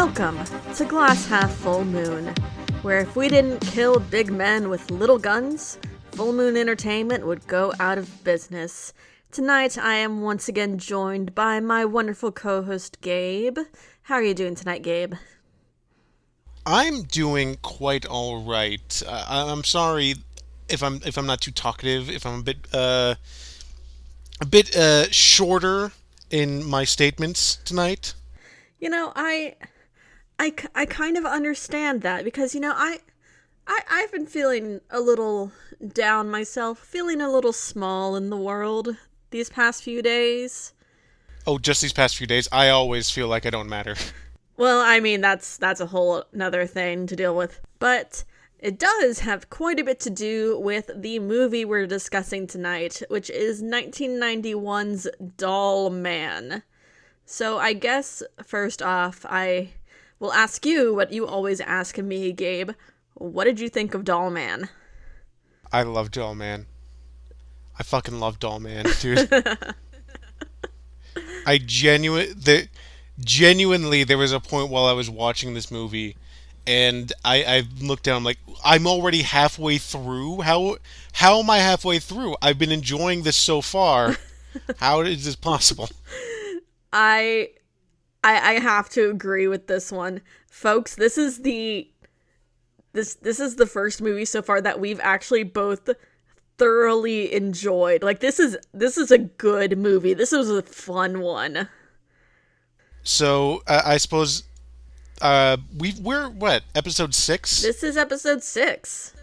Welcome to Glass Half Full Moon, where if we didn't kill big men with little guns, Full Moon Entertainment would go out of business. Tonight I am once again joined by my wonderful co-host Gabe. How are you doing tonight, Gabe? I'm doing quite all right. I'm sorry if I'm not too talkative. If I'm a bit shorter in my statements tonight. You know, I kind of understand that because, I've been feeling a little down myself, feeling a little small in the world these past few days. Oh, just these past few days, I always feel like I don't matter. Well, I mean, that's a whole another thing to deal with. But it does have quite a bit to do with the movie we're discussing tonight, which is 1991's Dollman. So I guess, first off, I will ask you what you always ask me, Gabe. What did you think of Dollman? I love Dollman. I fucking love Dollman, dude. Genuinely, there was a point while I was watching this movie, and I looked down, I'm like, I'm already halfway through. How am I halfway through? I've been enjoying this so far. How is this possible? I I have to agree with this one. Folks, this is the first movie so far that we've actually both thoroughly enjoyed. Like this is a good movie. This was a fun one. So I suppose we're what, episode 6? This is episode 6.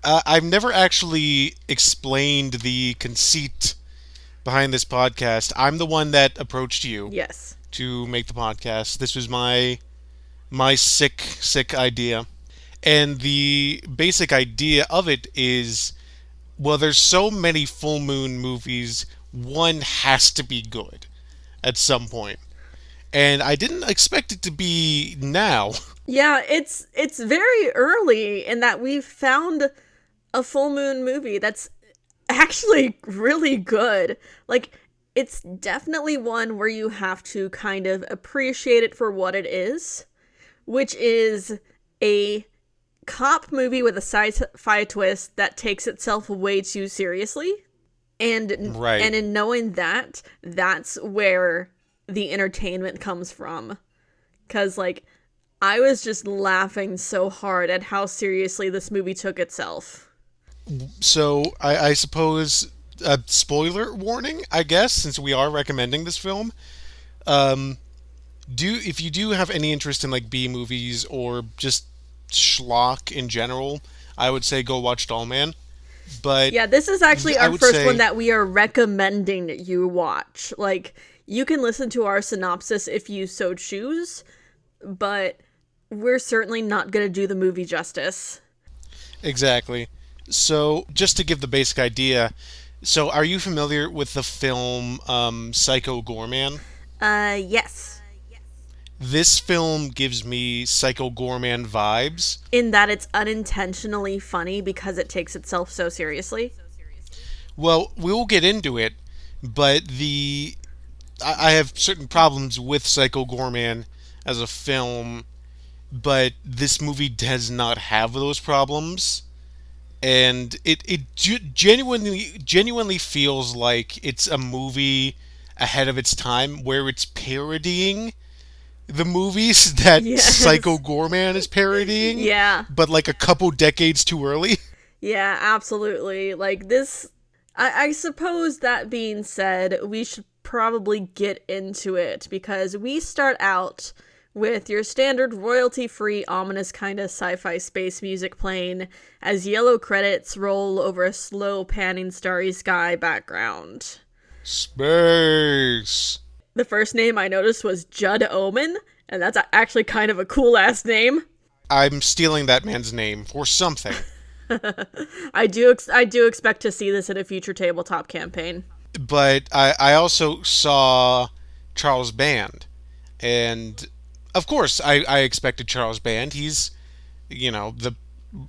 I've never actually explained the conceit behind this podcast. I'm the one that approached you Yes. to make the podcast. This was my sick idea. And the basic idea of it is, well, there's so many full moon movies, one has to be good at some point. And I didn't expect it to be now. Yeah, it's very early in that we've found a full moon movie that's actually really good. Like, it's definitely one where you have to kind of appreciate it for what it is, which is a cop movie with a sci-fi twist that takes itself way too seriously. And Right. in knowing that, that's where the entertainment comes from. 'Cause like I was just laughing so hard at how seriously this movie took itself. So I suppose a spoiler warning, I guess, since we are recommending this film. Um, do if you do have any interest in like B movies or just schlock in general, I would say go watch Dollman. But Yeah, this is actually I our would first one say that we are recommending you watch. Like, you can listen to our synopsis if you so choose, but we're certainly not going to do the movie justice. exactly. So just to give the basic idea, so are you familiar with the film Psycho Gorman? Yes. This film gives me Psycho Gorman vibes. In that it's unintentionally funny because it takes itself so seriously. Well, we will get into it, but I have certain problems with Psycho Gorman as a film, but this movie does not have those problems, and it genuinely feels like it's a movie ahead of its time, where it's parodying the movies that Psycho Yes. Gorman is parodying, Yeah. but like a couple decades too early. Yeah, absolutely. Like this, I suppose that being said, we should probably get into it because we start out with your standard royalty-free, ominous kind of sci-fi space music playing as yellow credits roll over a slow panning starry sky background. Space. The first name I noticed was Judd Omen, and that's actually kind of a cool ass name. I'm stealing that man's name for something. I do expect to see this in a future tabletop campaign. But I also saw Charles Band, and of course I expected Charles Band. He's, the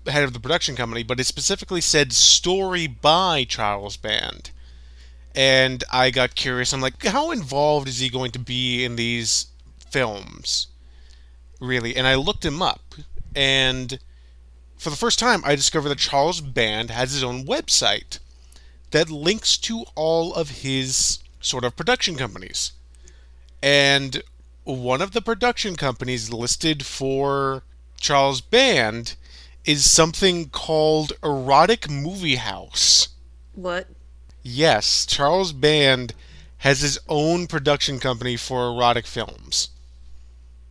head of the production company, but it specifically said story by Charles Band. And I got curious. I'm like, how involved is he going to be in these films? really. And I looked him up, and for the first time, I discovered that Charles Band has his own website that links to all of his sort of production companies. And one of the production companies listed for Charles Band is something called Erotic Movie House. What? Yes, Charles Band has his own production company for erotic films.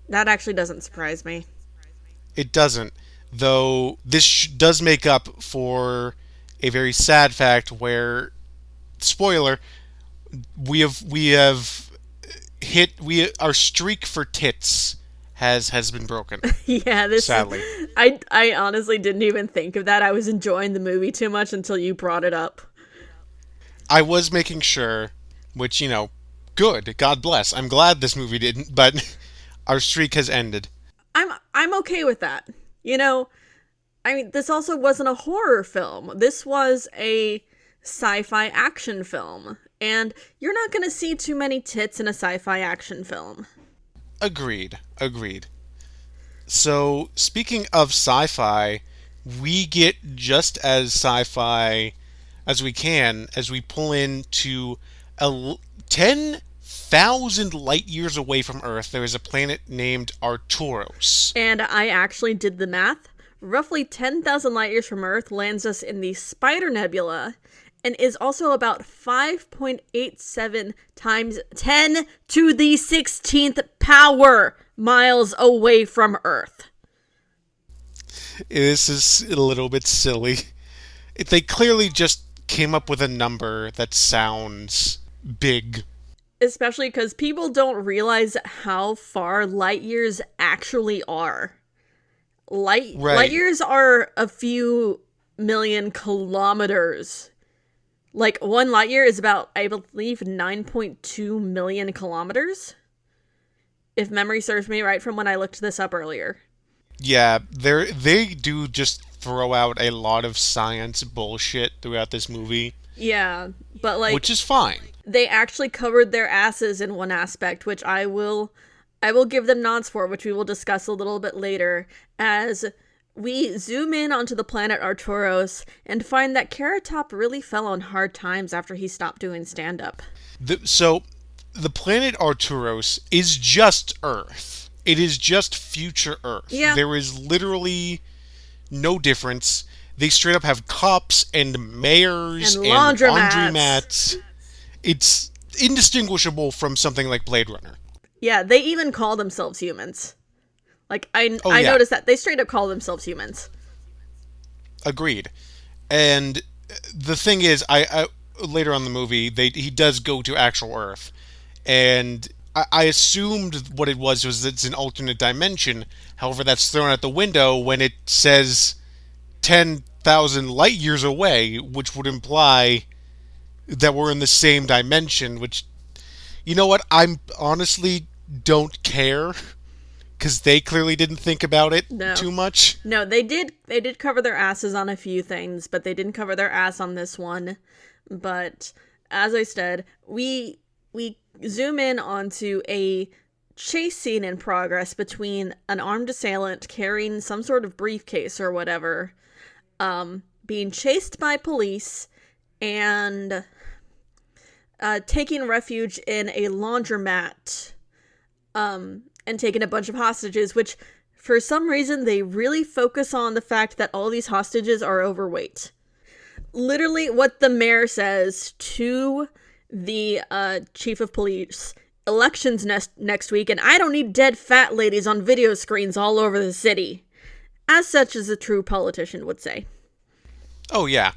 That actually doesn't surprise me. It doesn't, though this does make up for a very sad fact where, spoiler, we have hit we our streak for tits has been broken, Yeah, this is, sadly. I honestly didn't even think of that. I was enjoying the movie too much until you brought it up. I was making sure, which, good, God bless. I'm glad this movie didn't, but our streak has ended. I'm okay with that. You know, I mean, this also wasn't a horror film. This was a sci-fi action film. And you're not going to see too many tits in a sci-fi action film. Agreed, agreed. So, speaking of sci-fi, we get just as sci-fi as we can as we pull into 10,000 light years away from Earth. There is a planet named Arturos. And I actually did the math. Roughly 10,000 light years from Earth lands us in the Spider Nebula and is also about 5.87 times 10 to the 16th power miles away from Earth. This is a little bit silly. They clearly just came up with a number that sounds big. Especially because people don't realize how far light years actually are. Light years are a few million kilometers. Like, one light year is about, I believe, 9.2 million kilometers. If memory serves me right from when I looked this up earlier. Yeah, they do just throw out a lot of science bullshit throughout this movie, Yeah, but like, which is fine. they actually covered their asses in one aspect, which I will give them nods for, which we will discuss a little bit later, as we zoom in onto the planet Arturos and find that Carrot Top really fell on hard times after he stopped doing stand-up. So, the planet Arturos is just Earth. It is just future Earth. Yeah. There is literally no difference. They straight up have cops and mayors And and laundromats. laundromats. It's indistinguishable from something like Blade Runner. Yeah, they even call themselves humans. Like, I Yeah. noticed that. They straight up call themselves humans. Agreed. And the thing is, I later on in the movie, he does go to actual Earth, and I assumed what it was it's an alternate dimension. However, that's thrown out the window when it says 10,000 light years away, which would imply that we're in the same dimension. Which, you know what? I'm honestly don't care because they clearly didn't think about it No. too much. No, they did cover their asses on a few things, but they didn't cover their ass on this one. But as I said, we zoom in onto a chase scene in progress between an armed assailant carrying some sort of briefcase or whatever, being chased by police, and taking refuge in a laundromat, and taking a bunch of hostages, which for some reason they really focus on the fact that all these hostages are overweight. Literally what the mayor says to the chief of police: elections next week, and I don't need dead fat ladies on video screens all over the city. As such as a true politician would say. Oh yeah,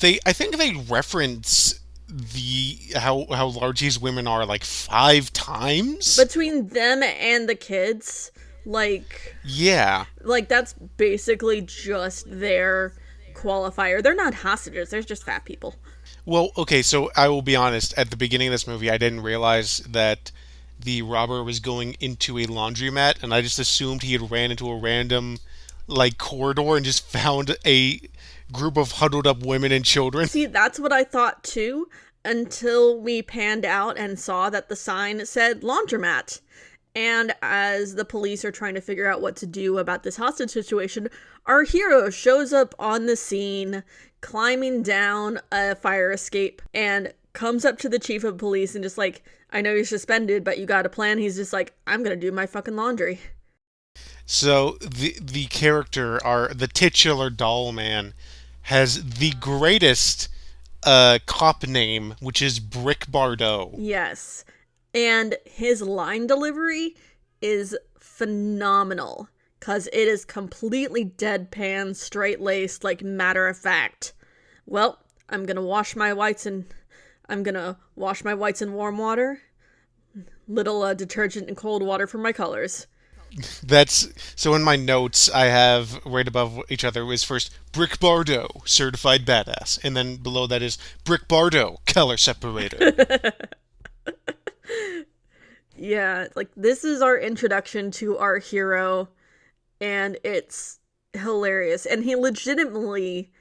I think they reference the how large these women are like 5 times. Between them and the kids, like Yeah, that's basically just their qualifier. They're not hostages, they're just fat people. well, okay, so I will be honest. At the beginning of this movie, I didn't realize that the robber was going into a laundromat, and I just assumed he had ran into a random like corridor and just found a group of huddled up women and children. See, that's what I thought too, until we panned out and saw that the sign said laundromat. And as the police are trying to figure out what to do about this hostage situation, our hero shows up on the scene, climbing down a fire escape, and comes up to the chief of police and just like, I know you're suspended, but you got a plan. He's just like, I'm gonna do my fucking laundry. So the character, the titular Dollman, has the greatest cop name, which is Brick Bardot. Yes. And his line delivery is phenomenal because it is completely deadpan, straight-laced, like matter of fact. Well, I'm gonna wash my whites in warm water. Little detergent and cold water for my colors. That's so. In my notes, I have right above each other is first Brick Bardot, certified badass, and then below that is Brick Bardot, color separator. Yeah, like this is our introduction to our hero, and it's hilarious. And he legitimately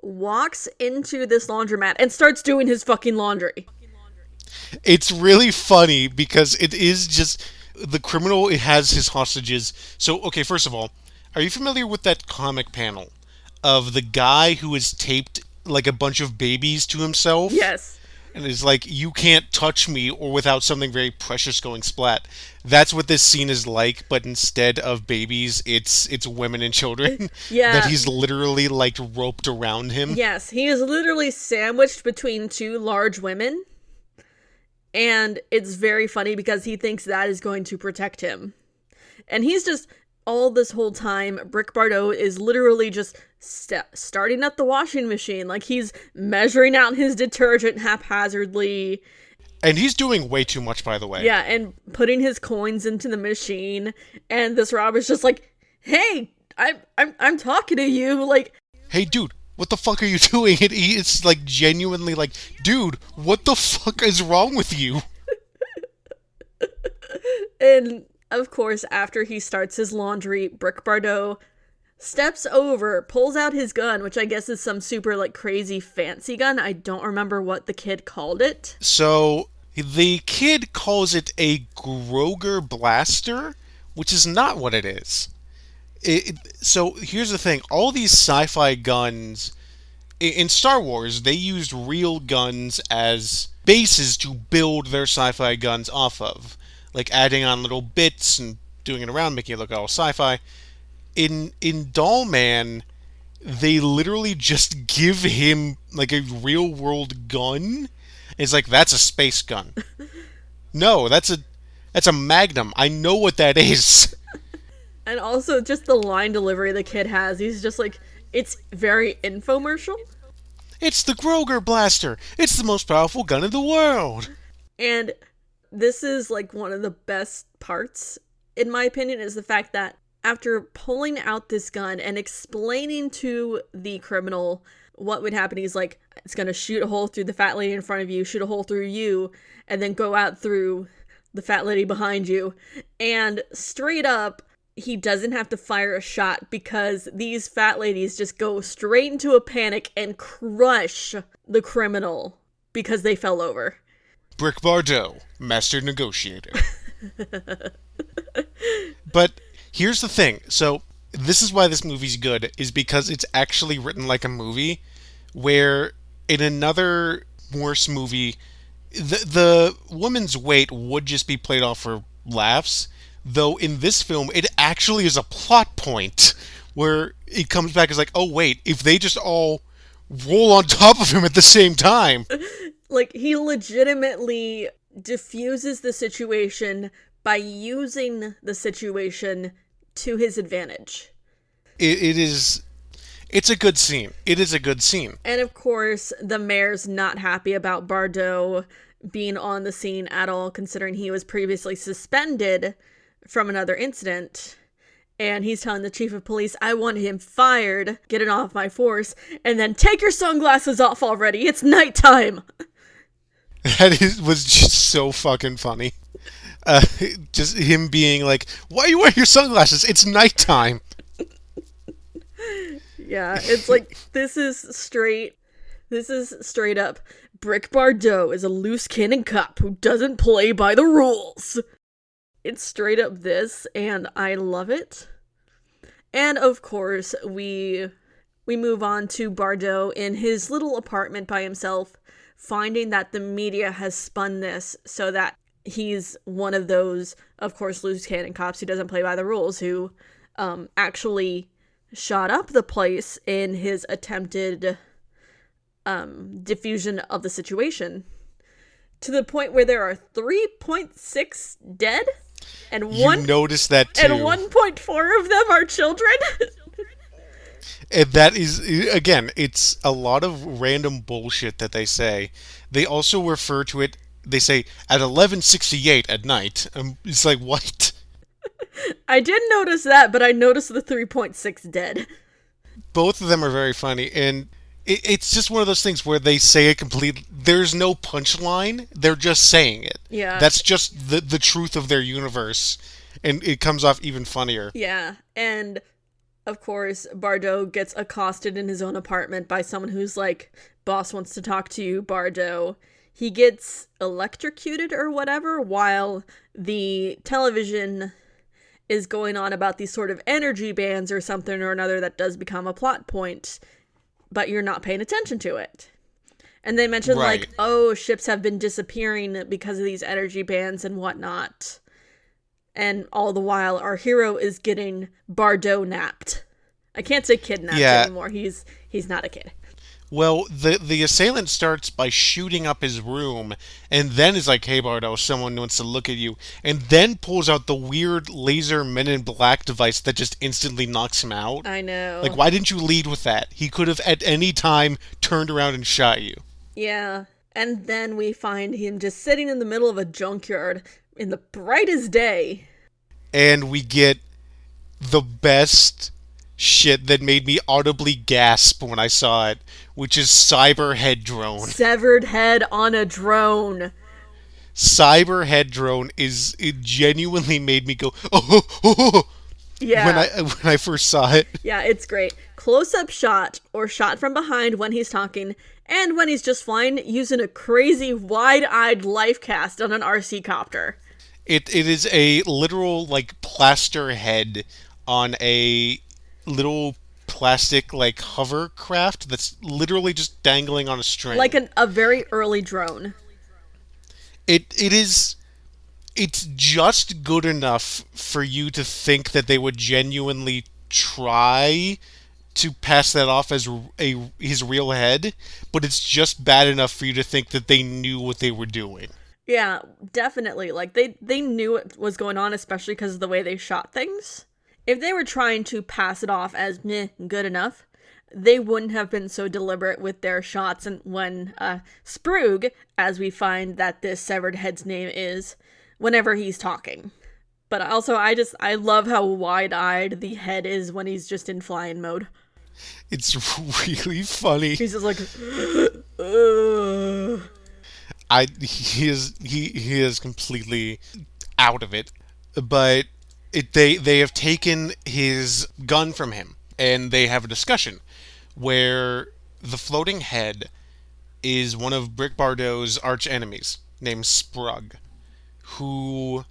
walks into this laundromat and starts doing his fucking laundry. It's really funny because it is just the criminal. It has his hostages. So, okay, first of all, are you familiar with that comic panel of the guy who has taped like a bunch of babies to himself? Yes. And is like, you can't touch me, or without something very precious going splat. That's what this scene is like, but instead of babies, it's women and children. Yeah. That he's literally like roped around him. Yes, he is literally sandwiched between two large women. And it's very funny because he thinks that is going to protect him. And he's just, all this whole time, Brick Bardot is literally just starting up the washing machine. Like, he's measuring out his detergent haphazardly. And he's doing way too much, by the way. Yeah, and putting his coins into the machine. And this Rob is just like, hey, I'm talking to you. Like, hey, dude, what the fuck are you doing? And it's like genuinely like, dude, what the fuck is wrong with you? And of course, after he starts his laundry, Brick Bardot steps over, pulls out his gun, which I guess is some super like crazy fancy gun. I don't remember what the kid called it. So the kid calls it a Groger blaster, which is not what it is. So here's the thing: all these sci-fi guns in Star Wars, they used real guns as bases to build their sci-fi guns off of, like adding on little bits and doing it around, making it look all sci-fi. In Dollman, they literally just give him like a real world gun. It's like, that's a space gun. No, that's a Magnum. I know what that is. And also just the line delivery the kid has. He's just like, it's very infomercial. It's the Groger blaster. It's the most powerful gun in the world. And this is like one of the best parts, in my opinion, is the fact that after pulling out this gun and explaining to the criminal what would happen, he's like, it's going to shoot a hole through the fat lady in front of you, shoot a hole through you, and then go out through the fat lady behind you. And straight up, he doesn't have to fire a shot because these fat ladies just go straight into a panic and crush the criminal because they fell over. Brick Bardot, master negotiator. But here's the thing. So this is why this movie's good, is because it's actually written like a movie, where in another worse movie, the woman's weight would just be played off for laughs. Though in this film, it actually is a plot point where it comes back as like, oh wait, if they just all roll on top of him at the same time. Like, he legitimately diffuses the situation by using the situation to his advantage. It's a good scene. It is a good scene. And of course, the mayor's not happy about Bardot being on the scene at all, considering he was previously suspended from another incident. And he's telling the chief of police, I want him fired, get it off my force, and then take your sunglasses off already, it's nighttime. Was just so fucking funny. Just him being like, why are you wearing your sunglasses? It's nighttime. Yeah, it's like, this is straight up, Brick Bardot is a loose cannon cop who doesn't play by the rules. It's straight up this, and I love it. And of course, we move on to Bardot in his little apartment by himself, finding that the media has spun this so that he's one of those, of course, loose cannon cops who doesn't play by the rules, who actually shot up the place in his attempted diffusion of the situation. To the point where there are 3.6 dead, and You noticed that too. and 1.4 of them are children. And that is, again, it's a lot of random bullshit that they say. They also refer to it, they say, at 11:68 at night. It's like, what? I did notice that, but I noticed the 3.6 dead. Both of them are very funny, and it's just one of those things where they say it completely. There's no punchline, they're just saying it. Yeah. That's just the truth of their universe, and it comes off even funnier. Yeah, and of course, Bardot gets accosted in his own apartment by someone who's like, boss wants to talk to you, Bardot. He gets electrocuted or whatever while the television is going on about these sort of energy bands or something or another that does become a plot point, but you're not paying attention to it. And they mention, Right. like, oh, ships have been disappearing because of these energy bands and whatnot. And all the while, our hero is getting Bardot napped. I can't say kidnapped anymore. He's not a kid. Well, the assailant starts by shooting up his room, and then is like, "Hey, Bardo, someone wants to look at you," and then pulls out the weird laser Men in Black device that just instantly knocks him out. I know. Like, why didn't you lead with that? He could have at any time turned around and shot you. Yeah. And then we find him just sitting in the middle of a junkyard in the brightest day. And we get the best shit that made me audibly gasp when I saw it, which is Cyber Head Drone. Severed head on a drone. Cyber Head Drone it genuinely made me go, oh. Yeah. When I first saw it. Yeah, it's great. Close-up shot or shot from behind when he's talking, and when he's just flying using a crazy wide-eyed life cast on an RC copter. It is a literal, like, plaster head on a little plastic, like, hovercraft that's literally just dangling on a string. Like a very early drone. It's just good enough for you to think that they would genuinely try to pass that off as his real head, but it's just bad enough for you to think that they knew what they were doing. Yeah, definitely. Like, they knew what was going on, especially because of the way they shot things. If they were trying to pass it off as meh, good enough, they wouldn't have been so deliberate with their shots. And when Sprug, as we find that this severed head's name is, whenever he's talking. But also, I love how wide-eyed the head is when he's just in flying mode. It's really funny. He's just like, ugh. He is completely out of it, but they have taken his gun from him, and they have a discussion where the floating head is one of Brick Bardot's arch enemies named Sprug, who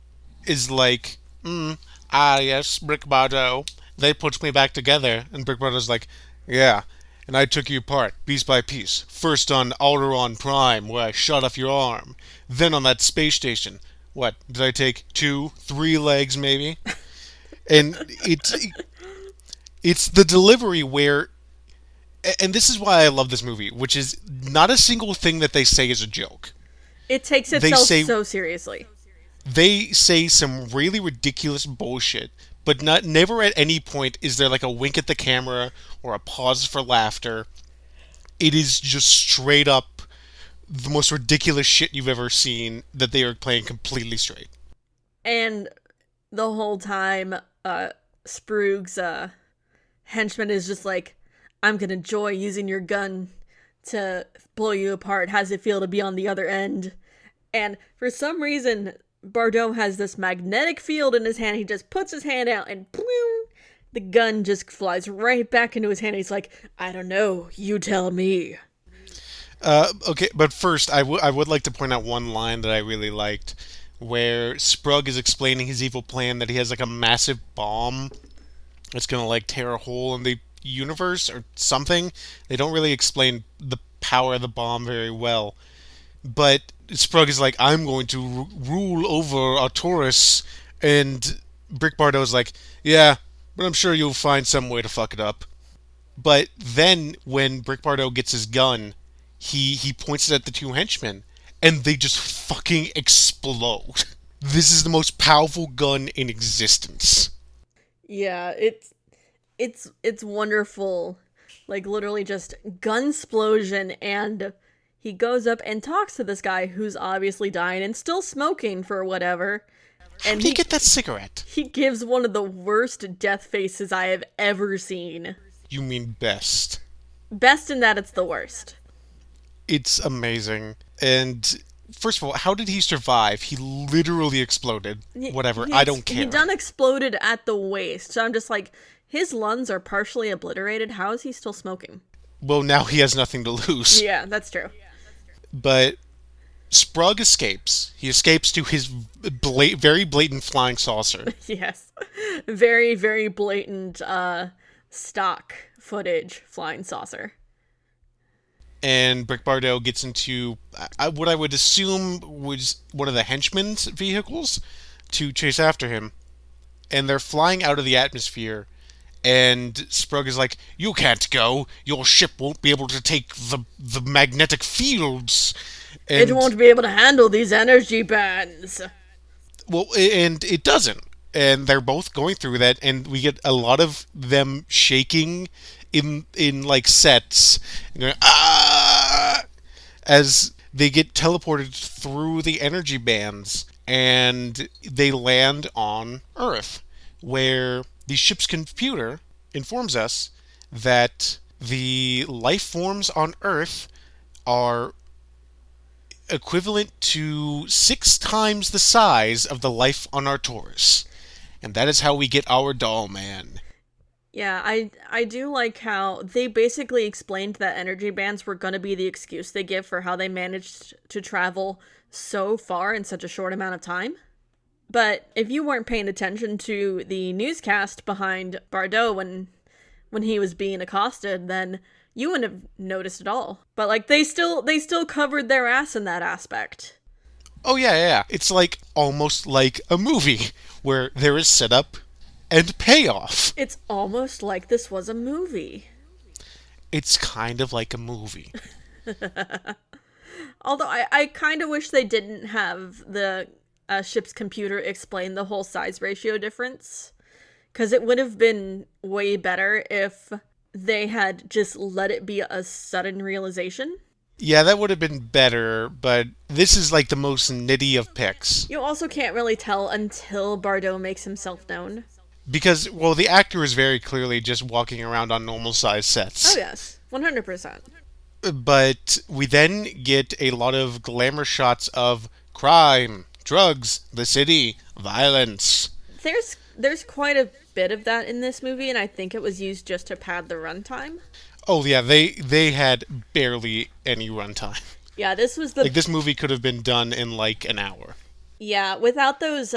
is like, yes, Brick Bardot, they put me back together, and Brick Bardot's like, yeah. And I took you apart, piece by piece. First on Alderaan Prime, where I shot off your arm. Then on that space station. What, did I take 2, 3 legs, maybe? And it's the delivery where... And this is why I love this movie, which is not a single thing that they say is a joke. It takes itself so seriously. They say some really ridiculous bullshit, but never at any point is there like a wink at the camera or a pause for laughter. It is just straight up the most ridiculous shit you've ever seen that they are playing completely straight. And the whole time, Sprug's henchman is just like, I'm gonna enjoy using your gun to blow you apart. How's it feel to be on the other end? And for some reason, Bardot has this magnetic field in his hand. He just puts his hand out and boom, the gun just flies right back into his hand. He's like, I don't know, you tell me. Okay, but first, I would like to point out one line that I really liked, where Sprug is explaining his evil plan that he has like a massive bomb that's gonna like tear a hole in the universe or something. They don't really explain the power of the bomb very well. But Sprug is like, I'm going to rule over Arturus, and Brick Bardot's like, yeah, but I'm sure you'll find some way to fuck it up. But then when Brick Bardot gets his gun, he points it at the two henchmen, and they just fucking explode. This is the most powerful gun in existence. Yeah, it's wonderful. Like literally just gunsplosion, and he goes up and talks to this guy who's obviously dying and still smoking for whatever. How And did he get that cigarette? he gives one of the worst death faces I have ever seen. You mean best. Best in that it's the worst. It's amazing. And first of all, how did he survive? He literally exploded. Whatever, I don't care. He done exploded at the waist. So I'm just like, his lungs are partially obliterated. How is he still smoking? Well, now he has nothing to lose. Yeah, that's true. But Sprug escapes. He escapes to his very blatant flying saucer. Yes. Very, very blatant stock footage flying saucer. And Brick Bardot gets into what I would assume was one of the henchmen's vehicles to chase after him. And they're flying out of the atmosphere. And Sprug is like, you can't go. Your ship won't be able to take the magnetic fields. And, It won't be able to handle these energy bands. well, and it doesn't. And they're both going through that, and we get a lot of them shaking in like sets, and going, ah, as they get teleported through the energy bands, and they land on Earth, where the ship's computer informs us that the life forms on Earth are equivalent to 6 times the size of the life on Arturus. And that is how we get our Dollman. Yeah, I do like how they basically explained that energy bands were going to be the excuse they give for how they managed to travel so far in such a short amount of time. But if you weren't paying attention to the newscast behind Bardot when he was being accosted, then you wouldn't have noticed at all. But like they still covered their ass in that aspect. Oh yeah. It's like almost like a movie where there is setup and payoff. It's almost like this was a movie. It's kind of like a movie. Although I kind of wish they didn't have the ship's computer explain the whole size ratio difference. Because it would have been way better if they had just let it be a sudden realization. Yeah, that would have been better, but this is like the most nitty of picks. You also can't really tell until Bardot makes himself known. Because, well, the actor is very clearly just walking around on normal size sets. Oh yes, 100%. But we then get a lot of glamour shots of crime, drugs, the city, violence. There's quite a bit of that in this movie, and I think it was used just to pad the runtime. Oh yeah, they had barely any runtime. Yeah, this was the Like this movie could have been done in like an hour. Yeah, without those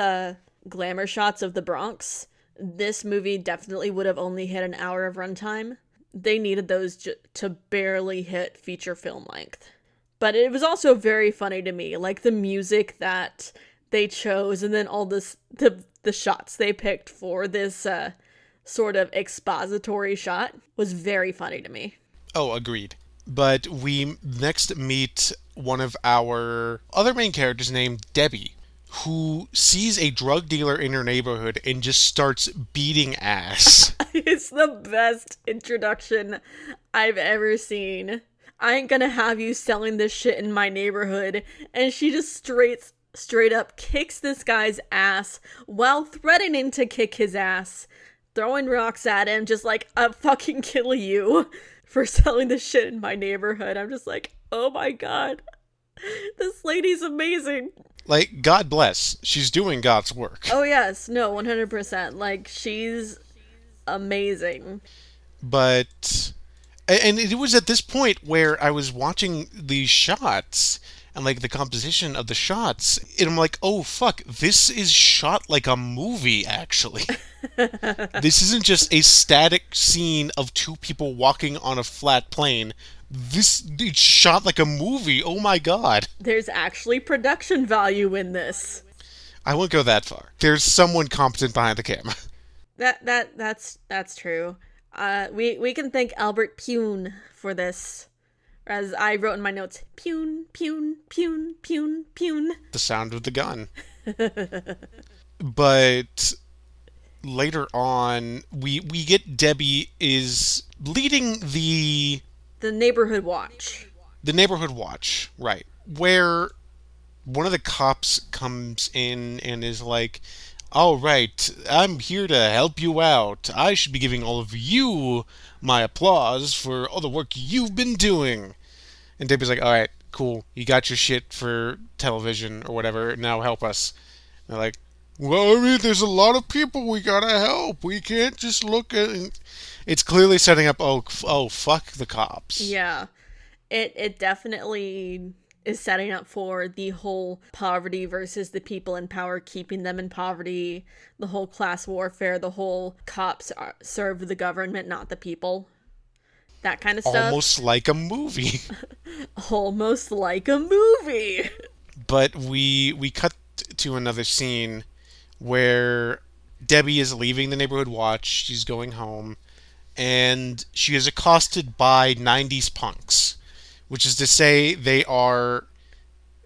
glamour shots of the Bronx, this movie definitely would have only hit an hour of runtime. They needed those to barely hit feature film length. But it was also very funny to me, like the music that they chose, and then all the shots they picked for this sort of expository shot was very funny to me. Oh, agreed. But we next meet one of our other main characters named Debbie, who sees a drug dealer in her neighborhood and just starts beating ass. It's the best introduction I've ever seen. I ain't gonna have you selling this shit in my neighborhood. And she just straight up kicks this guy's ass while threatening to kick his ass, throwing rocks at him, just like, I'll fucking kill you for selling this shit in my neighborhood. I'm just like, oh my god, this lady's amazing. Like, God bless. She's doing God's work. Oh yes, no, 100%. Like, she's amazing. But... And it was at this point where I was watching these shots, and like the composition of the shots, and I'm like, oh fuck, this is shot like a movie actually. This isn't just a static scene of two people walking on a flat plane. It's shot like a movie. Oh my god. There's actually production value in this. I won't go that far. There's someone competent behind the camera. That's true. We can thank Albert Pune for this. As I wrote in my notes, Pune, Pune, Pune, Pune, Pune. The sound of the gun. But later on, we get Debbie is leading the neighborhood watch. The neighborhood watch, right? Where one of the cops comes in and is like, all right, I'm here to help you out. I should be giving all of you my applause for all the work you've been doing. And Debbie's like, all right, cool. You got your shit for television or whatever. Now help us. And they're like, well, I mean, there's a lot of people we gotta help. We can't just look at... It's clearly setting up, oh, fuck the cops. Yeah. It definitely is setting up for the whole poverty versus the people in power, keeping them in poverty, the whole class warfare, the whole cops serve the government, not the people. That kind of stuff. Almost like a movie. Almost like a movie. But we cut to another scene where Debbie is leaving the neighborhood watch. She's going home. And she is accosted by 90s punks. Which is to say, they are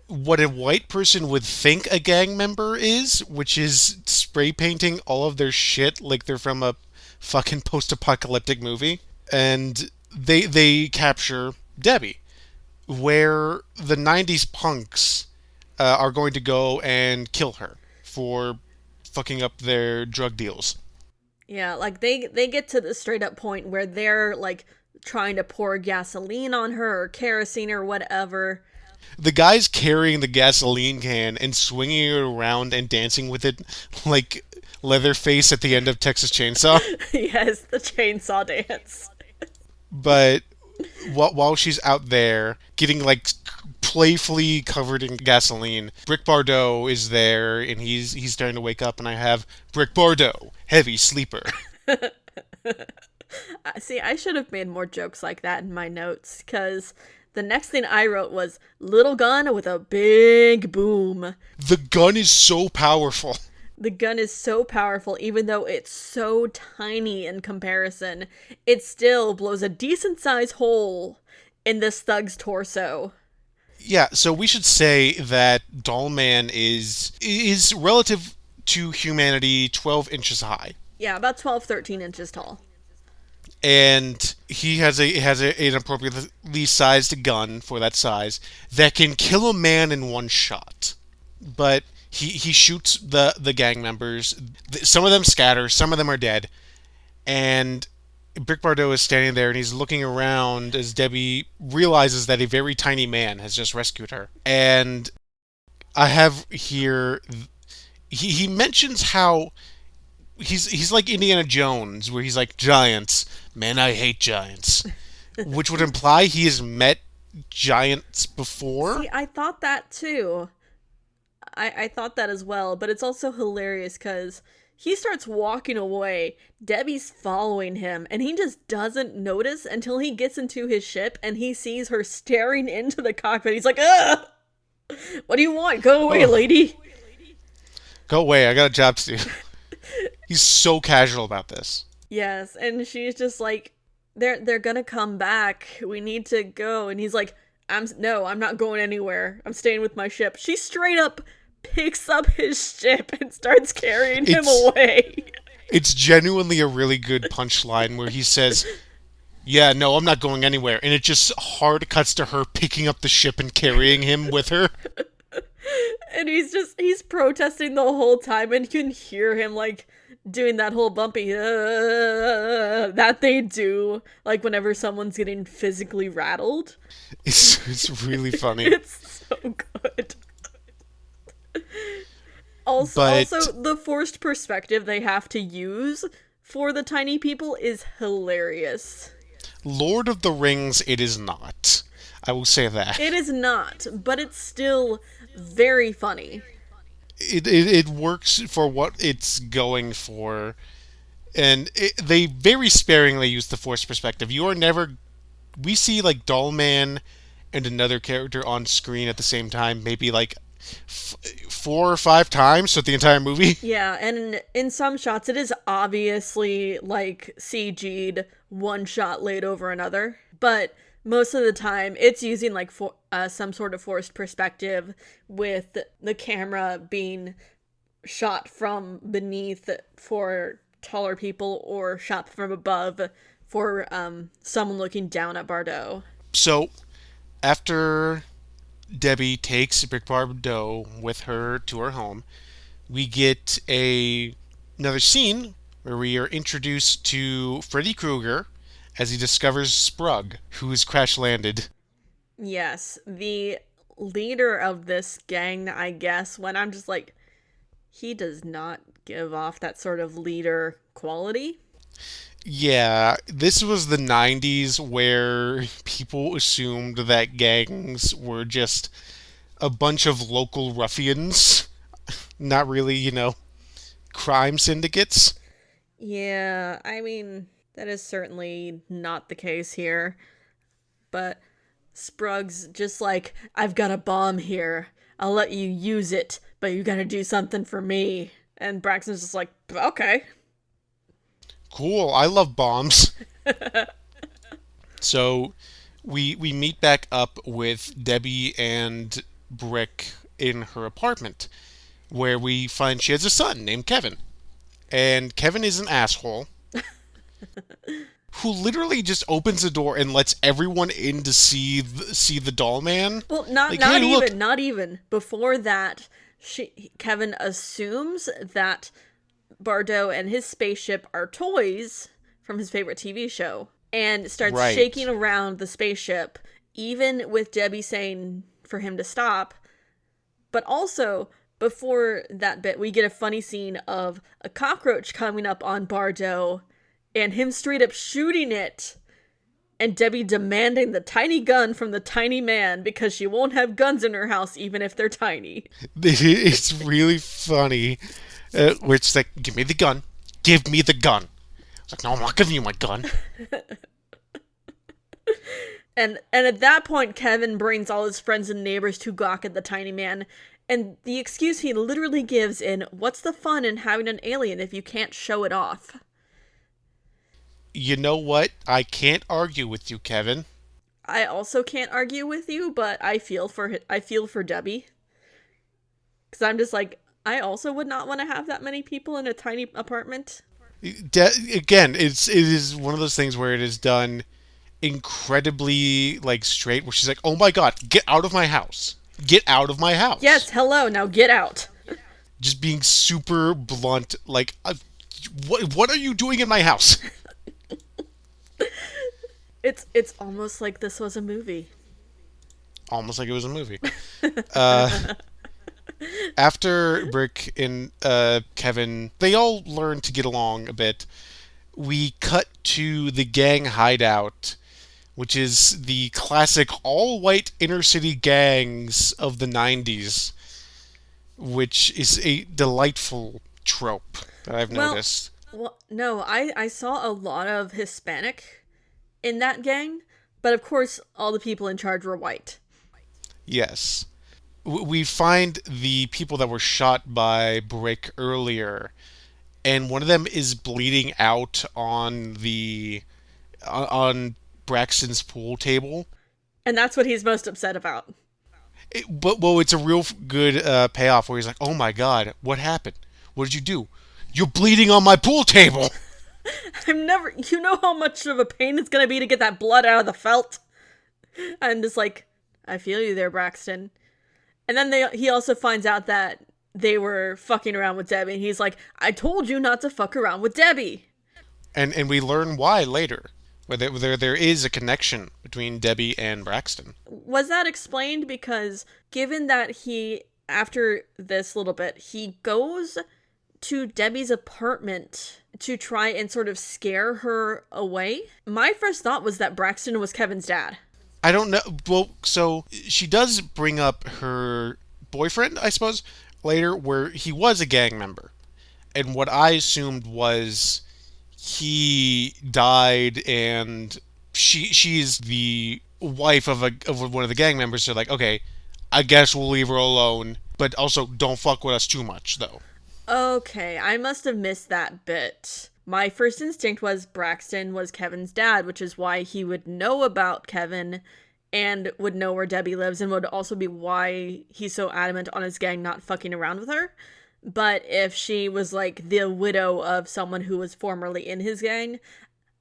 what a white person would think a gang member is, which is spray painting all of their shit like they're from a fucking post-apocalyptic movie. And they capture Debbie, where the 90s punks are going to go and kill her for fucking up their drug deals. Yeah, like they get to the straight up point where they're like trying to pour gasoline on her or kerosene or whatever. The guy's carrying the gasoline can and swinging it around and dancing with it like Leatherface at the end of Texas Chainsaw. Yes, the chainsaw dance. But while she's out there getting like playfully covered in gasoline, Brick Bardot is there and he's starting to wake up, and I have Brick Bardot, heavy sleeper. See, I should have made more jokes like that in my notes, because the next thing I wrote was little gun with a big boom. The gun is so powerful. The gun is so powerful, even though it's so tiny in comparison. It still blows a decent-sized hole in this thug's torso. Yeah, so we should say that Dollman is relative to humanity 12 inches high. Yeah, about 12, 13 inches tall. And he has an appropriately sized gun for that size that can kill a man in one shot. But he shoots the gang members. Some of them scatter, some of them are dead. And Brick Bardot is standing there and he's looking around as Debbie realizes that a very tiny man has just rescued her. And I have here, he mentions how he's like Indiana Jones, where he's like, giants, man, I hate giants. Which would imply he has met giants before. See, I thought that too. I thought that as well, but it's also hilarious because he starts walking away. Debbie's following him, and he just doesn't notice until he gets into his ship and he sees her staring into the cockpit. He's like, ugh! What do you want? Go away, lady. Go away, I got a job to do. He's so casual about this. Yes, and she's just like, they're gonna come back. We need to go. And he's like, I'm not going anywhere. I'm staying with my ship. She straight up picks up his ship and starts carrying him away. It's genuinely a really good punchline where he says, yeah, no, I'm not going anywhere. And it just hard cuts to her picking up the ship and carrying him with her. And he's protesting the whole time, and you can hear him like doing that whole bumpy that they do like whenever someone's getting physically rattled. It's really funny. It's so good. Also the forced perspective they have to use for the tiny people is hilarious. Lord of the Rings, it is not. I will say that. It is not, but it's still very funny. It works for what it's going for, and they very sparingly use the force perspective. You are never we see like Dollman and another character on screen at the same time, maybe like 4 or 5 times throughout the entire movie. Yeah, and in some shots it is obviously like CG'd one shot laid over another, but most of the time it's using like some sort of forced perspective with the camera being shot from beneath for taller people or shot from above for someone looking down at Bardot. So after Debbie takes Brick Bardot with her to her home, we get another scene where we are introduced to Freddy Krueger as he discovers Sprug, who is crash landed. Yes, the leader of this gang, I guess, when I'm just like, he does not give off that sort of leader quality. Yeah, this was the 90s where people assumed that gangs were just a bunch of local ruffians, not really, crime syndicates. Yeah, I mean, that is certainly not the case here. But Sprug's just like, I've got a bomb here. I'll let you use it, but you gotta do something for me. And Braxton's just like, okay. Cool, I love bombs. So we meet back up with Debbie and Brick in her apartment, where we find she has a son named Kevin. And Kevin is an asshole who literally just opens the door and lets everyone in to see the doll man. Well, not Like, not hey, even look. not even before that. Kevin assumes that Bardot and his spaceship are toys from his favorite TV show and starts Right. shaking around the spaceship, even with Debbie saying for him to stop. But also, before that bit, we get a funny scene of a cockroach coming up on Bardot and him straight up shooting it. And Debbie demanding the tiny gun from the tiny man because she won't have guns in her house even if they're tiny. It's really funny. Where it's like, give me the gun. Give me the gun. It's like, no, I'm not giving you my gun. And at that point, Kevin brings all his friends and neighbors to gawk at the tiny man. And the excuse he literally gives in, what's the fun in having an alien if you can't show it off? You know what? I can't argue with you, Kevin. I also can't argue with you, but I feel for Debbie. Because I'm just like, I also would not want to have that many people in a tiny apartment. Again, it is one of those things where it is done incredibly like straight, where she's like, "Oh my god, get out of my house! Get out of my house!" Yes, hello, now get out. Just being super blunt, like, what are you doing in my house? It's almost like this was a movie. Almost like it was a movie. After Brick and Kevin, they all learn to get along a bit. We cut to the gang hideout, which is the classic all-white inner-city gangs of the 90s, which is a delightful trope that I've noticed. Well, no, I saw a lot of Hispanic in that gang, but of course all the people in charge were white. Yes. We find the people that were shot by Brick earlier, and one of them is bleeding out on Braxton's pool table. And that's what he's most upset about. It's a real good payoff where he's like, "Oh my god, what happened? What did you do? You're bleeding on my pool table." You know how much of a pain it's gonna be to get that blood out of the felt? I'm just like, I feel you there, Braxton. And then he also finds out that they were fucking around with Debbie, and he's like, I told you not to fuck around with Debbie. And we learn why later. Whether there is a connection between Debbie and Braxton. Was that explained? Because given that after this little bit, he goes to Debbie's apartment to try and sort of scare her away. My first thought was that Braxton was Kevin's dad. I don't know. Well, so she does bring up her boyfriend, I suppose, later, where he was a gang member. And what I assumed was he died and she's the wife of one of the gang members. So like, okay, I guess we'll leave her alone, but also don't fuck with us too much, though. Okay, I must have missed that bit. My first instinct was Braxton was Kevin's dad, which is why he would know about Kevin and would know where Debbie lives, and would also be why he's so adamant on his gang not fucking around with her. But if she was like the widow of someone who was formerly in his gang,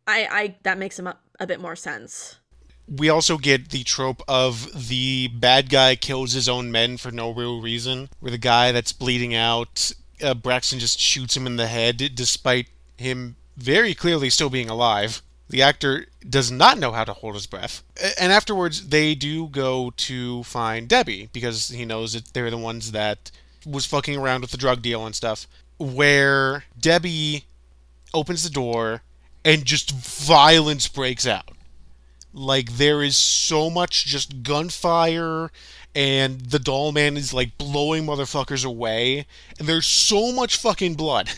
I that makes him a bit more sense. We also get the trope of the bad guy kills his own men for no real reason, where the guy that's bleeding out, Braxton just shoots him in the head despite him very clearly still being alive. The actor does not know how to hold his breath. And afterwards, they do go to find Debbie because he knows that they're the ones that was fucking around with the drug deal and stuff. Where Debbie opens the door and just violence breaks out. Like there is so much just gunfire and the Dollman is like blowing motherfuckers away and there's so much fucking blood.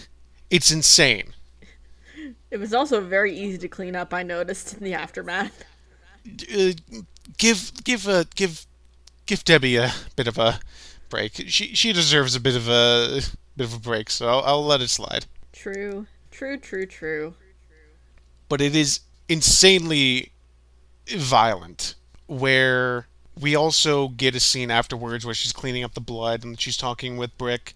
It's insane. It was also very easy to clean up, I noticed in the aftermath. Uh, give Debbie a bit of a break. She deserves a bit of a break, so I'll let it slide. True. True, true, true. But it is insanely violent where we also get a scene afterwards where she's cleaning up the blood and she's talking with Brick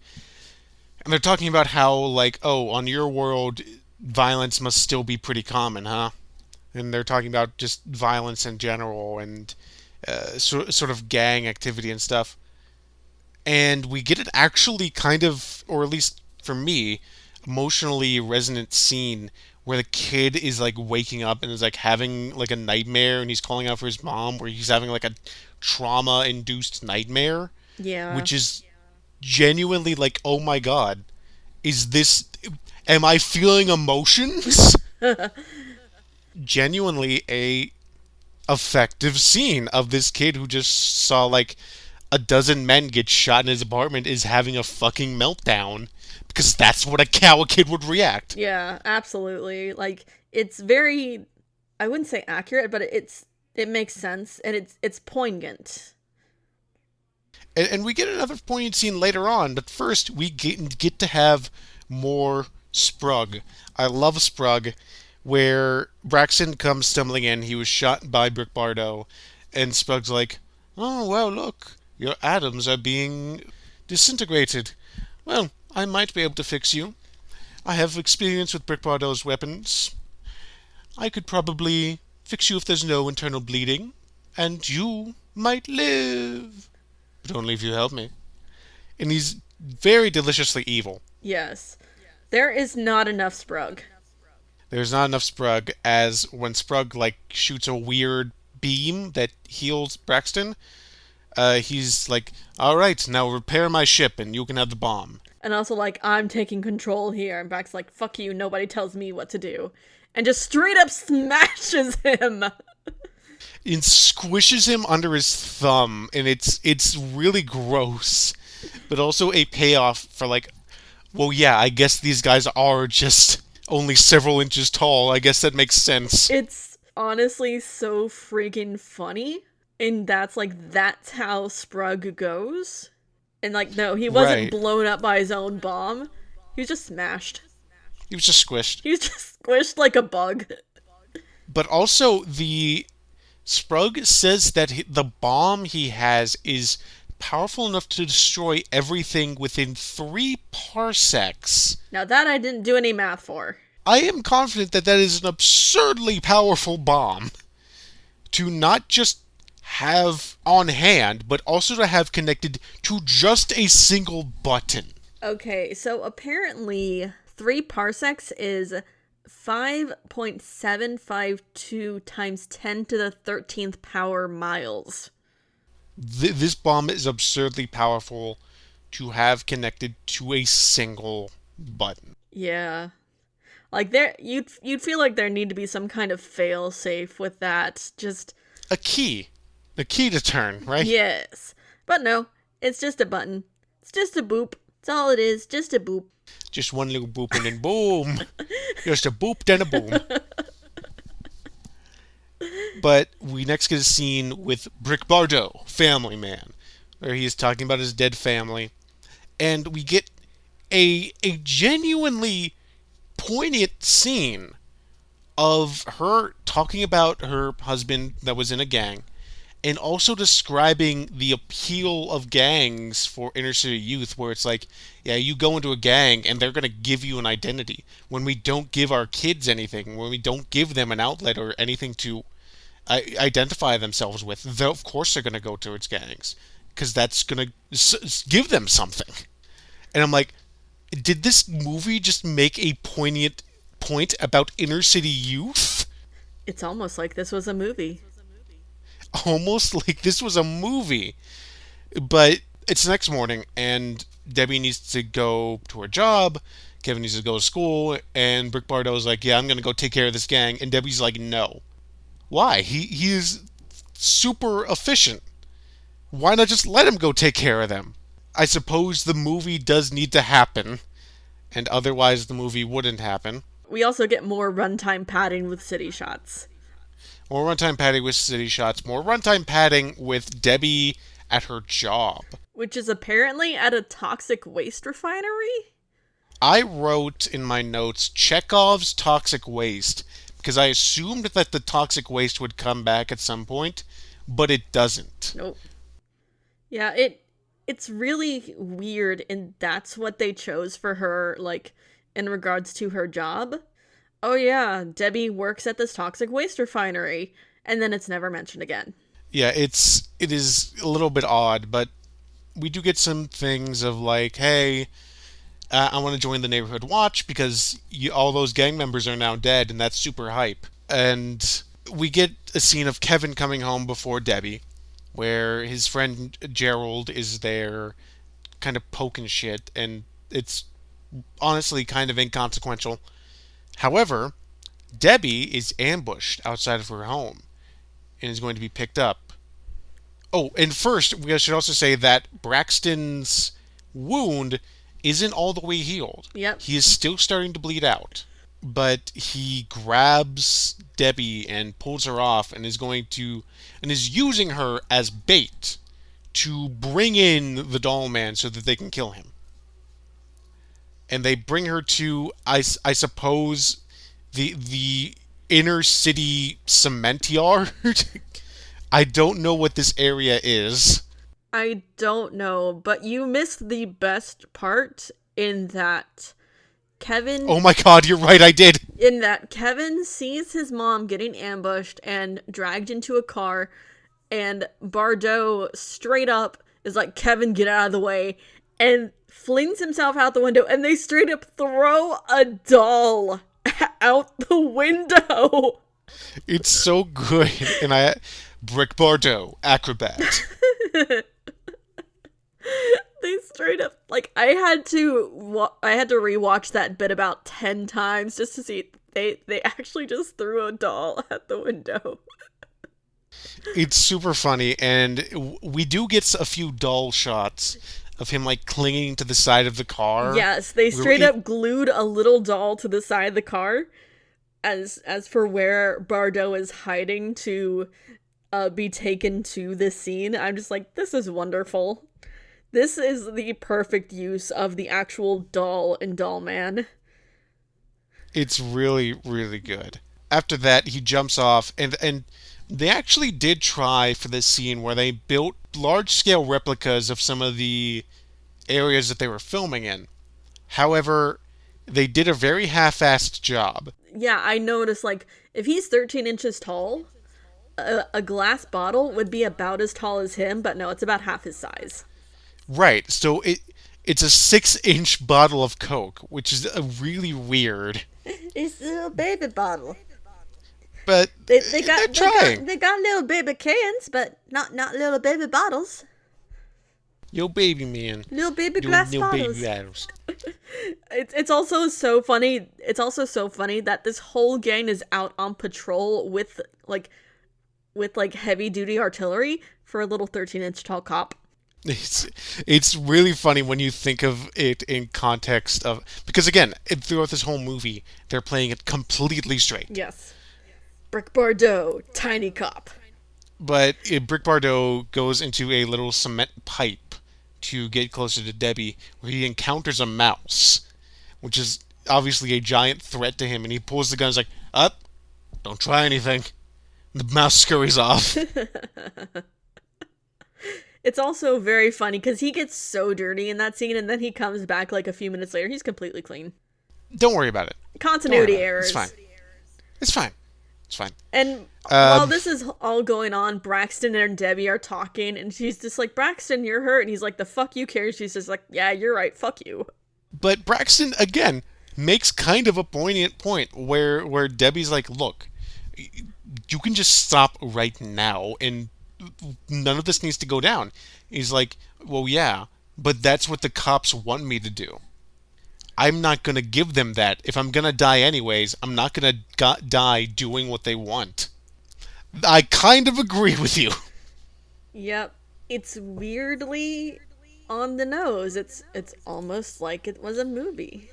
and they're talking about how like, oh, on your world violence must still be pretty common, huh? And they're talking about just violence in general and sort of gang activity and stuff. And we get an actually kind of, or at least for me, emotionally resonant scene where the kid is like waking up and is like having like a nightmare and he's calling out for his mom, where he's having like a trauma induced nightmare, Yeah. which is genuinely like, oh my god, is this, am I feeling emotions? Genuinely a effective scene of this kid who just saw like a dozen men get shot in his apartment is having a fucking meltdown because that's what a cow kid would react. Yeah, absolutely. Like it's very I wouldn't say accurate, but it makes sense and it's poignant. And we get another poignant scene later on, but first we get to have more Sprug. I love Sprug, where Braxton comes stumbling in. He was shot by Brick Bardo, and Sprug's like, "Oh well, look, your atoms are being disintegrated. Well, I might be able to fix you. I have experience with Brick Bardo's weapons. I could probably fix you if there's no internal bleeding, and you might live, but only if you help me." And he's very deliciously evil. Yes. There is not enough Sprug. There's not enough Sprug, as when Sprug like shoots a weird beam that heals Braxton, he's like, "All right, now repair my ship, and you can have the bomb." And also like I'm taking control here and Brax's like fuck you, nobody tells me what to do. And just straight up smashes him. It squishes him under his thumb, and it's really gross, but also a payoff for like, well, yeah, I guess these guys are just only several inches tall. I guess that makes sense. It's honestly so freaking funny. And that's how Sprug goes. And like no, he wasn't Right. blown up by his own bomb. He was just smashed. He was just squished. He was just squished like a bug. But also, the Sprug says that the bomb he has is powerful enough to destroy everything within 3 parsecs. Now that I didn't do any math for. I am confident that that is an absurdly powerful bomb to not just have on hand, but also to have connected to just a single button. Okay, so apparently 3 parsecs is 5.752 times 10 to the 13th power miles. This bomb is absurdly powerful to have connected to a single button. Yeah. Like there you'd feel like there need to be some kind of fail safe with that. Just A key. The key to turn, right? Yes. But no, it's just a button. It's just a boop. That's all it is, just a boop. Just one little boop and then boom. Just a boop, then a boom. But we next get a scene with Brick Bardot, Family Man, where he is talking about his dead family. And we get a genuinely poignant scene of her talking about her husband that was in a gang and also describing the appeal of gangs for inner city youth, where it's like, yeah, you go into a gang and they're going to give you an identity. When we don't give our kids anything, when we don't give them an outlet or anything to identify themselves with, of course they're going to go towards gangs because that's going to give them something. And I'm like, did this movie just make a poignant point about inner city youth? It's almost like this was a movie. Almost like this was a movie. But it's the next morning, and Debbie needs to go to her job. Kevin needs to go to school, and Brick Bardot's like, yeah, I'm going to go take care of this gang. And Debbie's like, no. Why? He is super efficient. Why not just let him go take care of them? I suppose the movie does need to happen, and otherwise the movie wouldn't happen. We also get more runtime padding with city shots. More runtime padding with city shots. More runtime padding with Debbie at her job. Which is apparently at a toxic waste refinery? I wrote in my notes Chekhov's toxic waste because I assumed that the toxic waste would come back at some point, but it doesn't. Nope. Yeah, it's really weird, and that's what they chose for her, like, in regards to her job. Oh yeah, Debbie works at this toxic waste refinery, and then it's never mentioned again. Yeah, it is a little bit odd, but we do get some things of like, hey, I want to join the neighborhood watch because all those gang members are now dead, and that's super hype. And we get a scene of Kevin coming home before Debbie, where his friend Gerald is there kind of poking shit, and it's honestly kind of inconsequential. However, Debbie is ambushed outside of her home and is going to be picked up. Oh, and first, we should also say that Braxton's wound isn't all the way healed. Yep. He is still starting to bleed out. But he grabs Debbie and pulls her off and is using her as bait to bring in the Dollman so that they can kill him. And they bring her to, I suppose, the inner city cement yard. I don't know what this area is. I don't know, but you missed the best part in that Kevin... Oh my god, you're right, I did. In that Kevin sees his mom getting ambushed and dragged into a car, and Bardot straight up is like, Kevin, get out of the way, and flings himself out the window, and they straight up throw a doll out the window. It's so good. And Brick Bardot, acrobat. They straight up, like, I had to rewatch that bit about 10 times just to see they actually just threw a doll at the window. It's super funny, and we do get a few doll shots of him, like, clinging to the side of the car. Yes, they straight up glued a little doll to the side of the car as for where Bardot is hiding to be taken to this scene. I'm just like, this is wonderful. This is the perfect use of the actual doll in Dollman. It's really, really good. After that, he jumps off, and they actually did try for this scene where they built large-scale replicas of some of the areas that they were filming in. However, they did a very half-assed job. Yeah, I noticed, like, if he's 13 inches tall, a glass bottle would be about as tall as him, but no, it's about half his size. Right, so it's a 6-inch bottle of Coke, which is really weird. It's a little baby bottle. But they're trying. They got little baby cans, but not little baby bottles. Yo, baby man. Little baby glass bottles. Baby bottles. It's also so funny. It's also so funny that this whole gang is out on patrol with, like, with like heavy duty artillery for a little 13-inch tall cop. It's it's really funny when you think of it in context of, because again, throughout this whole movie they're playing it completely straight. Yes. Brick Bardot, tiny cop. But Brick Bardot goes into a little cement pipe to get closer to Debbie, where he encounters a mouse, which is obviously a giant threat to him, and he pulls the gun. He's like, "Up, don't try anything." The mouse scurries off. It's also very funny because he gets so dirty in that scene, and then he comes back like a few minutes later. He's completely clean. Don't worry about it. Continuity errors. It's fine. It's fine. It's fine. And while this is all going on, Braxton and Debbie are talking, and she's just like, Braxton, you're hurt. And he's like, the fuck you care? She's just like, yeah, you're right. Fuck you. But Braxton, again, makes kind of a poignant point where Debbie's like, look, you can just stop right now, and none of this needs to go down. He's like, well, yeah, but that's what the cops want me to do. I'm not going to give them that. If I'm going to die anyways, I'm not going to die doing what they want. I kind of agree with you. Yep. It's weirdly on the nose. It's almost like it was a movie.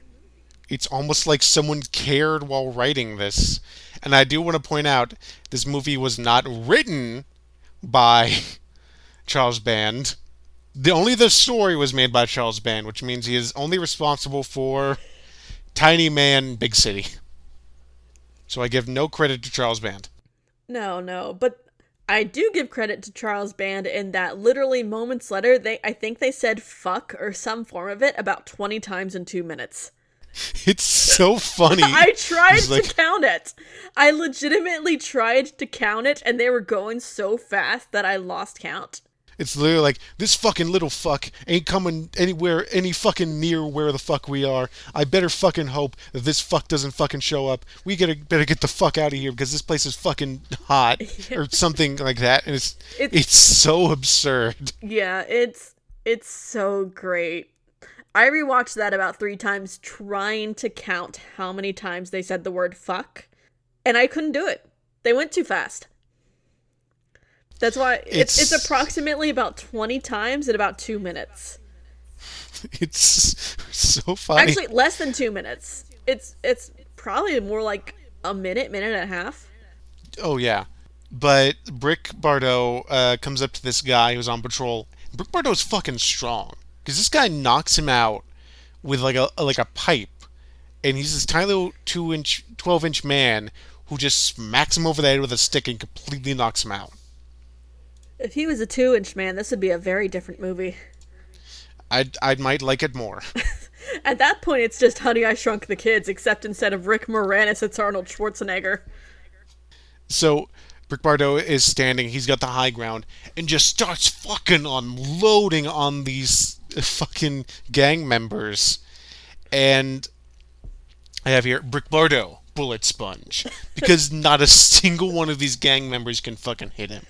It's almost like someone cared while writing this. And I do want to point out, this movie was not written by Charles Band. Only the story was made by Charles Band, which means he is only responsible for Tiny Man, Big City. So I give no credit to Charles Band. No, but I do give credit to Charles Band in that literally moments later, I think they said fuck or some form of it about 20 times in 2 minutes. It's so funny. I tried to count it. I legitimately tried to count it, and they were going so fast that I lost count. It's literally like, this fucking little fuck ain't coming anywhere, any fucking near where the fuck we are. I better fucking hope that this fuck doesn't fucking show up. We better get the fuck out of here because this place is fucking hot or something like that. And it's so absurd. Yeah, it's so great. I rewatched that about 3 times trying to count how many times they said the word fuck, and I couldn't do it. They went too fast. That's why it's approximately about 20 times in about 2 minutes. It's so funny. Actually, less than 2 minutes. It's probably more like a minute and a half. Oh, yeah. But Brick Bardot comes up to this guy who's on patrol. Brick Bardot's fucking strong, because this guy knocks him out with like a pipe, and he's this tiny little 12-inch man who just smacks him over the head with a stick and completely knocks him out. If he was a 2-inch man, this would be a very different movie. I might like it more. At that point, it's just Honey, I Shrunk the Kids, except instead of Rick Moranis, it's Arnold Schwarzenegger. So Brick Bardot is standing, he's got the high ground, and just starts fucking unloading on these fucking gang members. And I have here, Brick Bardot, bullet sponge. Because not a single one of these gang members can fucking hit him.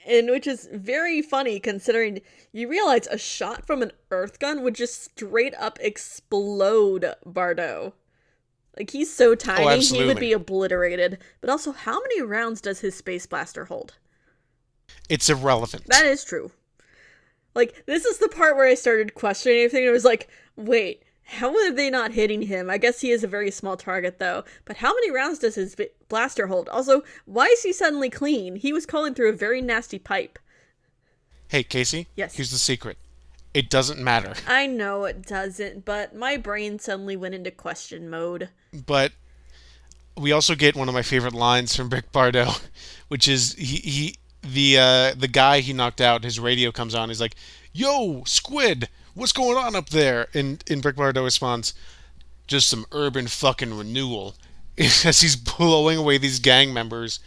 And which is very funny considering you realize a shot from an earth gun would just straight up explode Bardot. Like, he's so tiny, he would be obliterated. But also, how many rounds does his space blaster hold? It's irrelevant. That is true. Like, this is the part where I started questioning everything. It was like, wait, how are they not hitting him? I guess he is a very small target, though. But how many rounds does his blaster hold? Also, why is he suddenly clean? He was calling through a very nasty pipe. Hey, Casey? Yes? Here's the secret. It doesn't matter. I know it doesn't, but my brain suddenly went into question mode. But we also get one of my favorite lines from Brick Bardot, which is the guy he knocked out, his radio comes on, he's like, "Yo, Squid! What's going on up there?" And Brick Bardot responds, "Just some urban fucking renewal," as he's blowing away these gang members.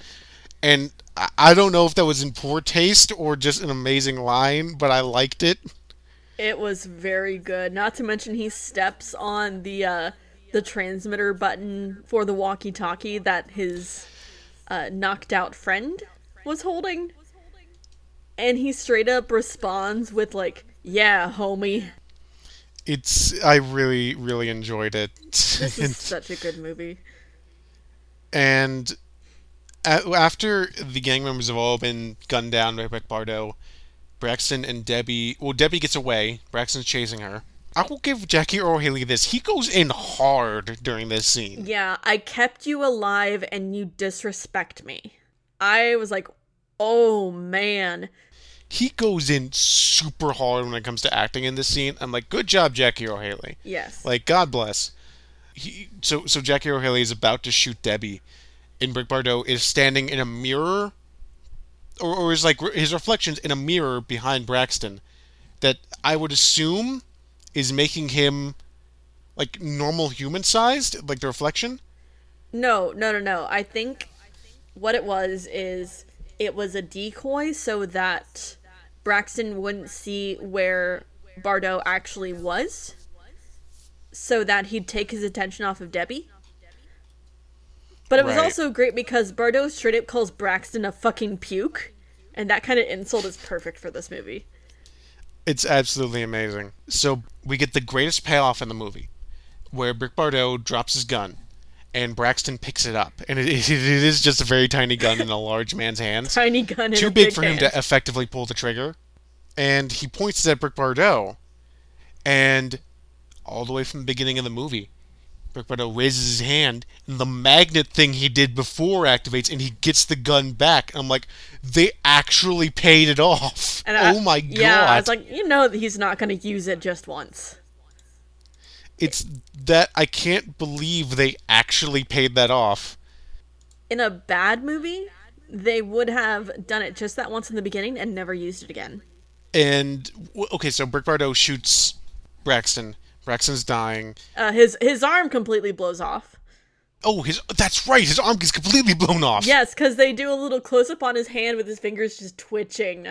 And I don't know if that was in poor taste or just an amazing line, but I liked it. It was very good. Not to mention he steps on the transmitter button for the walkie-talkie that his knocked out friend was holding. And he straight up responds with like, "Yeah, homie." I really, really enjoyed it. This is such a good movie. And After the gang members have all been gunned down by Rick Bardo, Braxton and Debbie. Well, Debbie gets away. Braxton's chasing her. I will give Jackie Earle Haley this. He goes in hard during this scene. Yeah, I kept you alive and you disrespect me. I was like, oh man. He goes in super hard when it comes to acting in this scene. I'm like, good job, Jackie Earle Haley. Yes. Like, God bless. So Jackie Earle Haley is about to shoot Debbie, and Rick Bardo is standing in a mirror, or is like his reflections in a mirror behind Braxton, that I would assume is making him like normal human sized, like the reflection. No, no, no, no. I think what it was is it was a decoy so that Braxton wouldn't see where Bardo actually was, so that he'd take his attention off of Debbie. But it was Right. also great because Bardo straight up calls Braxton a fucking puke, and that kind of insult is perfect for this movie. It's absolutely amazing. So we get the greatest payoff in the movie, where Brick Bardo drops his gun, and Braxton picks it up, and it is just a very tiny gun in a large man's hands, Tiny gun in too a big big for him hand. to effectively pull the trigger. And he points it at Brick Bardo, and all the way from the beginning of the movie, Brick Bardo raises his hand, and the magnet thing he did before activates, and he gets the gun back. I'm like, they actually paid it off. And Oh my yeah, I was god. like, you know, that he's not going to use it just once. It's that I can't believe they actually paid that off. In a bad movie, they would have done it just that once in the beginning and never used it again. And okay, so Brick Bardo shoots Braxton. Braxton's dying. His arm completely blows off. Oh, his that's right. His arm gets completely blown off. Yes, because they do a little close up on his hand with his fingers just twitching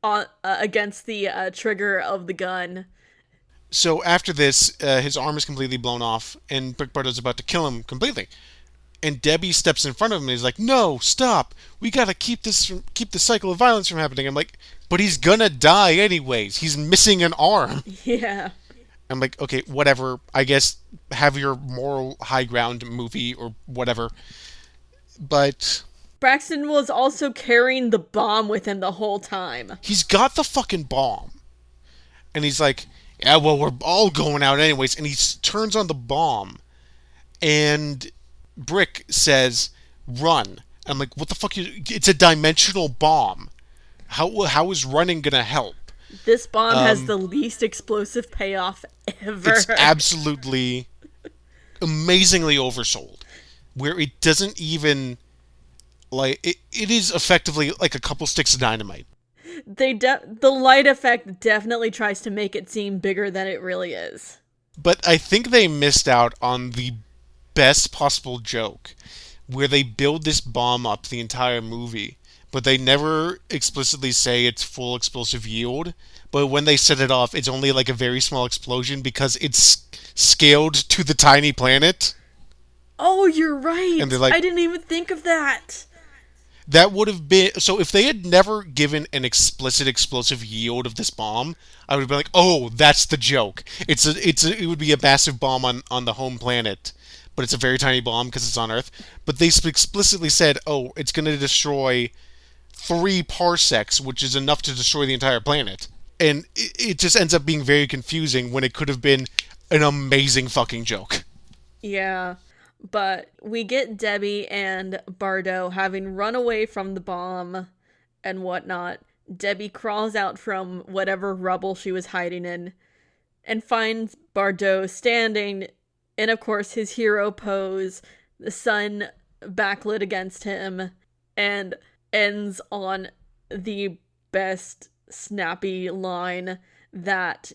on against the trigger of the gun. So after this, his arm is completely blown off, and Brick Bardo's about to kill him completely. And Debbie steps in front of him and is like, "No, stop! We gotta keep the cycle of violence from happening." I'm like, "But he's gonna die anyways. He's missing an arm." Yeah. I'm like, "Okay, whatever. I guess have your moral high ground movie or whatever." But Braxton was also carrying the bomb with him the whole time. he's got the fucking bomb, and he's like, "Yeah, well, we're all going out anyways." And he turns on the bomb, and Brick says, "Run." I'm like, "What the fuck? It's a dimensional bomb. How is running gonna help?" This bomb has the least explosive payoff ever. It's absolutely amazingly oversold, where it doesn't even like it is effectively like a couple sticks of dynamite. The light effect definitely tries to make it seem bigger than it really is. But I think they missed out on the best possible joke, where they build this bomb up the entire movie, but they never explicitly say it's full explosive yield. But when they set it off, it's only like a very small explosion because it's scaled to the tiny planet. Oh, you're right. And they're like, I didn't even think of that. that would have been so if they had never given an explicit explosive yield of this bomb, I would have been like, "Oh, that's the joke. It would be a massive bomb on the home planet, but it's a very tiny bomb because it's on Earth." But they explicitly said, "Oh, it's going to destroy 3 parsecs, which is enough to destroy the entire planet." And it just ends up being very confusing when it could have been an amazing fucking joke. Yeah. But we get Debbie and Bardo having run away from the bomb and whatnot. Debbie crawls out from whatever rubble she was hiding in and finds Bardo standing in, of course, his hero pose, the sun backlit against him, and ends on the best snappy line that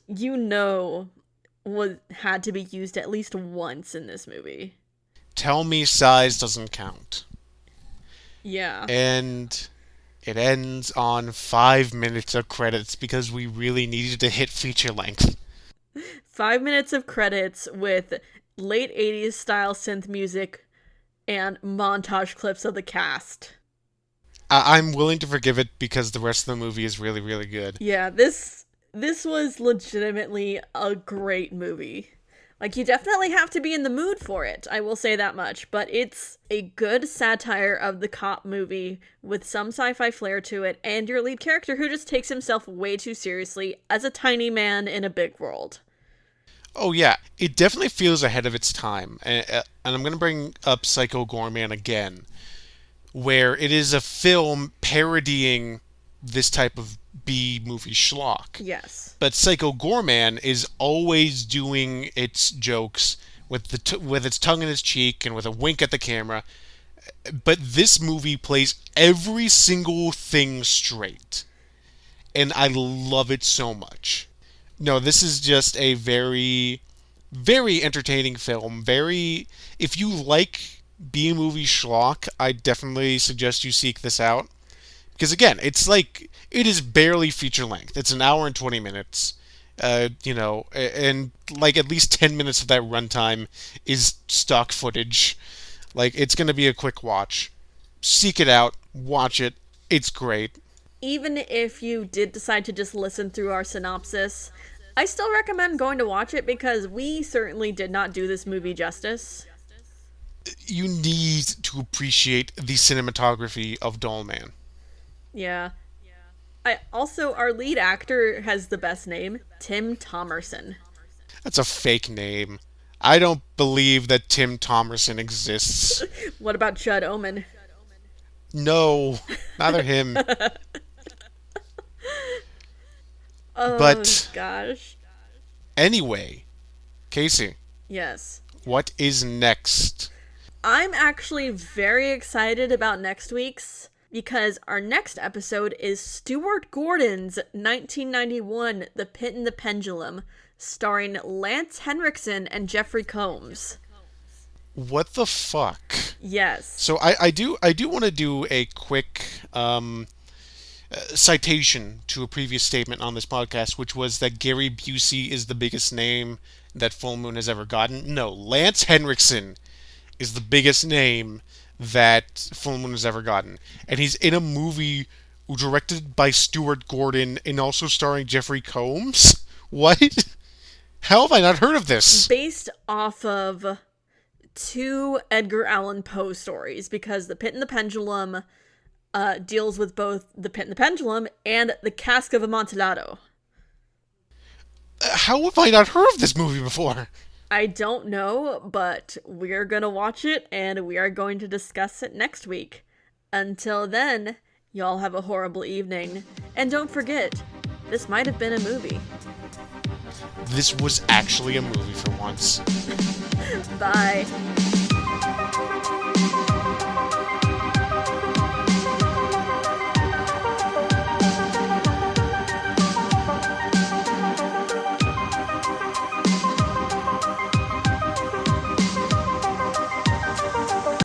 was had to be used at least once in this movie. Tell me size doesn't count. Yeah. And it ends on 5 minutes of credits because we really needed to hit feature length. 5 minutes of credits with late 80s style synth music and montage clips of the cast. I'm willing to forgive it because the rest of the movie is really, really good. Yeah, this was legitimately a great movie. Like, you definitely have to be in the mood for it, I will say that much. But it's a good satire of the cop movie with some sci-fi flair to it, and your lead character who just takes himself way too seriously as a tiny man in a big world. Oh yeah, it definitely feels ahead of its time, and I'm going to bring up Psycho Gorman again, where it is a film parodying this type of B movie schlock. Yes. But Psycho Gorman is always doing its jokes with with its tongue in its cheek and with a wink at the camera. But this movie plays every single thing straight, and I love it so much. No, this is just a very, very entertaining film. Very, if you like B movie schlock, I definitely suggest you seek this out. Because again, it's like it is barely feature length. It's an hour and 20 minutes. And like at least 10 minutes of that runtime is stock footage. Like it's gonna be a quick watch. Seek it out, watch it. It's great. Even if you did decide to just listen through our synopsis, I still recommend going to watch it because we certainly did not do this movie justice. You need to appreciate the cinematography of Dollman. Yeah. Our lead actor has the best name, Tim Thomerson. That's a fake name. I don't believe that Tim Thomerson exists. What about Judd Omen? No, neither him. Oh, But gosh. anyway, Casey, Yes. what is next? I'm actually very excited about next week's because our next episode is Stuart Gordon's 1991 The Pit and the Pendulum, starring Lance Henriksen and Jeffrey Combs. What the fuck? Yes. So I do want to do a quick citation to a previous statement on this podcast, which was that Gary Busey is the biggest name that Full Moon has ever gotten. No, Lance Henriksen is the biggest name that Full Moon has ever gotten. And he's in a movie directed by Stuart Gordon and also starring Jeffrey Combs? What? How have I not heard of this? Based off of two Edgar Allan Poe stories, because The Pit and the Pendulum deals with both The Pit and the Pendulum and The Cask of Amontillado. How have I not heard of this movie before? I don't know, but we're gonna watch it and we are going to discuss it next week. Until then, y'all have a horrible evening. And don't forget, this might have been a movie. This was actually a movie for once. Bye.